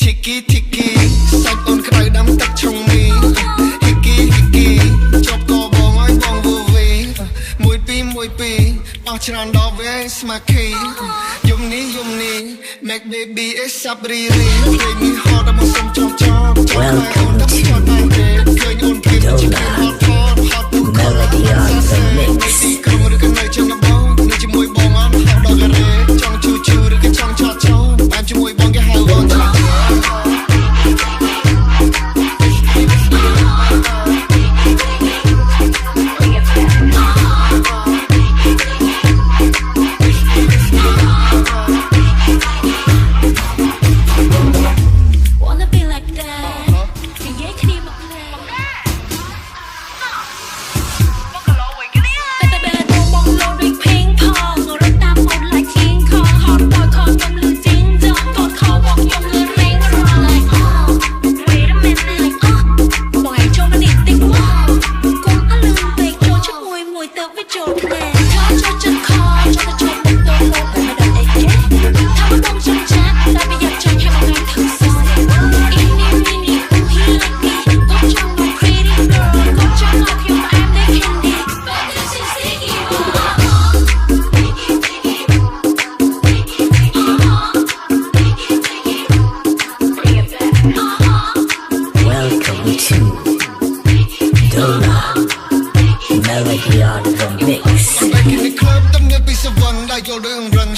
Tiki tiki សាច់អូនក្តៅដាំទឹកឆុងមី Hiki hiki ជាប់កបងឲ្យបងវវេមួយពីរអស់ច្រើនដល់វេស្មាគីយំនេះ Make baby is sabri ឃើញនេះហត់ដល់មកសុំចោចោចោអូនដល់ចោតែឃើញអូនគេជាហត់ទូកលទីក្រុងឬក៏នៅចំបងនៅជាមួយបងអត់ហៅដល់ការ៉េចង់ជូឬក៏ចង់ចោចោបានជាមួយបងគេហៅបងថា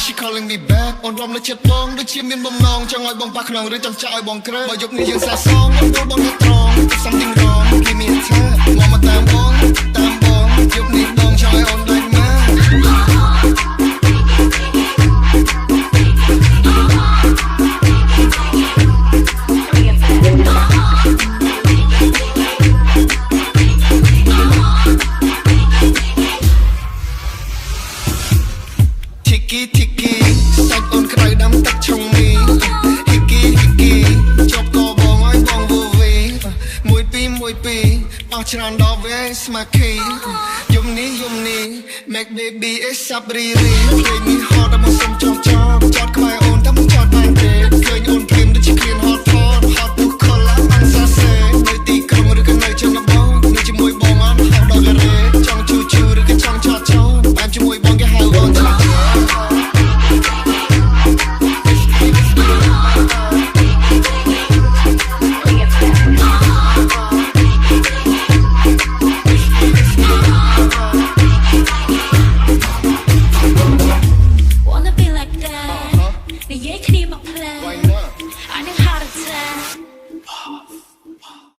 She calling me back អូនរំលើចិត្តបងដូចជាមានបំណងចង់ឲ្យបងប៉ះខ្នងឬចង់ចាក់ឲ្យបងក្រើបើយប់នេះយើងសាសងបងបងត្រង់ something wrong give me a time មកតាមបងយប់នេះបងចង់ឲ្យអូនដូចមក Tiki tiki សាច់អូនក្តៅដាំទឹកឆុងមី Hiki hiki ជាប់កបងឲ្យបងវវេមួយពីរអស់ច្រើនដល់វេស្មាគីយំនេះ Make baby is sabri ឃើញនេះហត់ដល់មកសុំចោចោខ្មែរអូនតែមិនចោតបានទេឃើញអូនព្រាមដូចជាគ្មានហត់ទូកលបានសាសេនៅទីក្រុងឬក៏នៅចំបងនៅជាមួយបងអត់ហៅដល់ការ៉េចង់ជូឬក៏ចង់ចោចោបានជាមួយបងគេហៅអូនថាWhy not?